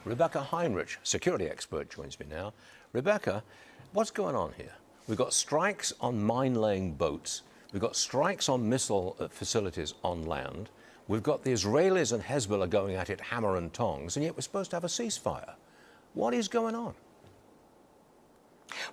Rebeccah Heinrichs, security expert, joins me now. Rebeccah, what's going on here? We've got strikes on mine-laying boats. We've got strikes on missile facilities on land. We've got the Israelis and Hezbollah going at it hammer and tongs, and yet we're supposed to have a ceasefire. What is going on?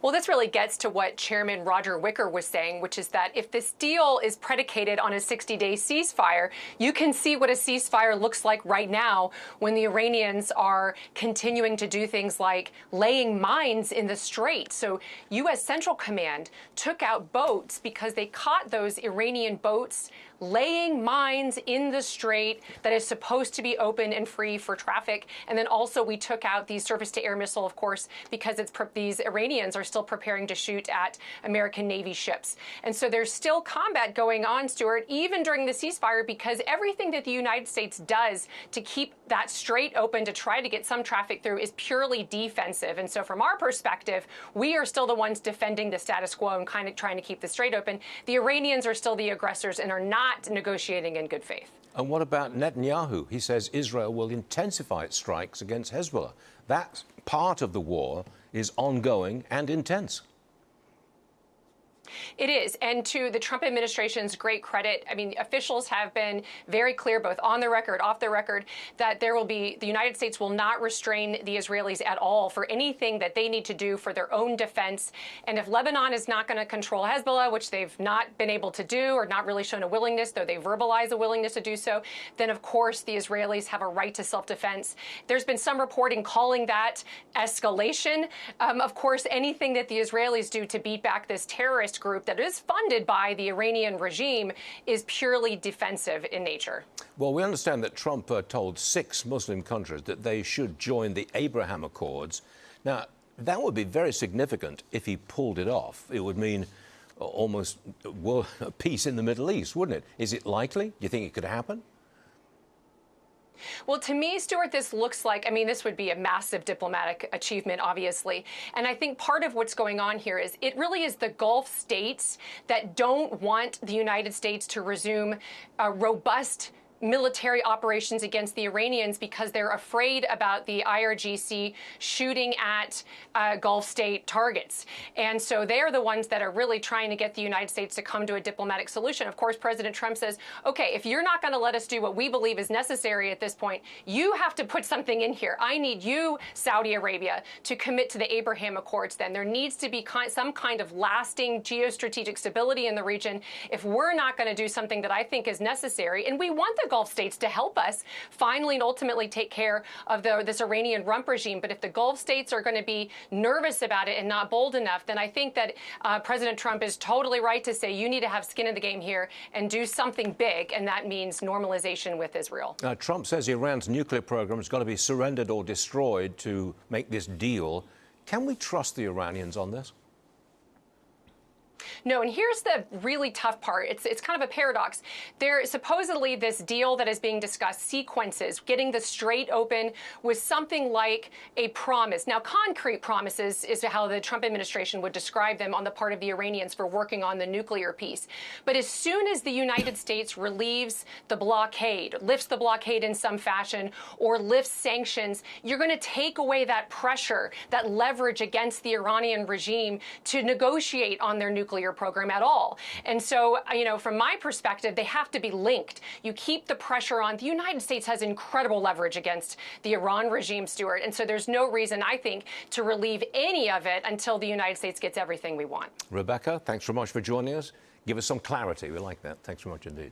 Well, this really gets to what Chairman Roger Wicker was saying, which is that if this deal is predicated on a 60-day ceasefire, you can see what a ceasefire looks like right now when the Iranians are continuing to do things like laying mines in the Strait. So U.S. Central Command took out boats because they caught those Iranian boats laying mines in the Strait that is supposed to be open and free for traffic. And then also we took out the surface-to-air missile, of course, because these Iranians are still preparing to shoot at American Navy ships. And so there's still combat going on, Stuart, even during the ceasefire, because everything that the United States does to keep that strait open to try to get some traffic through is purely defensive. And so from our perspective, we are still the ones defending the status quo and kind of trying to keep the strait open. The Iranians are still the aggressors and are not negotiating in good faith. And what about Netanyahu? He says Israel will intensify its strikes against Hezbollah. That part of the war is ongoing and intense. It is. And to the Trump administration's great credit, I mean, officials have been very clear, both on the record, off the record, that the United States will not restrain the Israelis at all for anything that they need to do for their own defense. And if Lebanon is not going to control Hezbollah, which they've not been able to do or not really shown a willingness, though they verbalize a willingness to do so, then of course the Israelis have a right to self-defense. There's been some reporting calling that escalation. Of course, anything that the Israelis do to beat back this terrorist group that is funded by the Iranian regime is purely defensive in nature. Well, we understand that Trump told 6 Muslim countries that they should join the Abraham Accords. Now, that would be very significant if he pulled it off. It would mean almost peace in the Middle East, wouldn't it? Is it likely? Do you think it could happen? Well, to me, Stuart, this looks like, I mean, this would be a massive diplomatic achievement, obviously. And I think part of what's going on here is it really is the Gulf states that don't want the United States to resume a robust military operations against the Iranians because they're afraid about the IRGC shooting at Gulf state targets. And so they're the ones that are really trying to get the United States to come to a diplomatic solution. Of course, President Trump says, okay, if you're not going to let us do what we believe is necessary at this point, you have to put something in here. I need you, Saudi Arabia, to commit to the Abraham Accords then. There needs to be some kind of lasting geostrategic stability in the region. If we're not going to do something that I think is necessary, and we want the Gulf states to help us finally and ultimately take care of this Iranian rump regime. But if the Gulf states are going to be nervous about it and not bold enough, then I think that President Trump is totally right to say you need to have skin in the game here and do something big, and that means normalization with Israel. Trump says Iran's nuclear program has got to be surrendered or destroyed to make this deal. Can we trust the Iranians on this? No, and here's the really tough part. It's kind of a paradox. There supposedly this deal that is being discussed sequences getting the strait open with something like a promise. Now, concrete promises is how the Trump administration would describe them on the part of the Iranians for working on the nuclear piece. But as soon as the United States relieves the blockade, lifts the blockade in some fashion, or lifts sanctions, you're going to take away that pressure, that leverage against the Iranian regime to negotiate on their nuclear program at all. And so, you know, from my perspective, they have to be linked. You keep the pressure on. The United States has incredible leverage against the Iran regime, Stuart. And so there's no reason, I think, to relieve any of it until the United States gets everything we want. Rebeccah, thanks very much for joining us. Give us some clarity. We like that. Thanks very much indeed.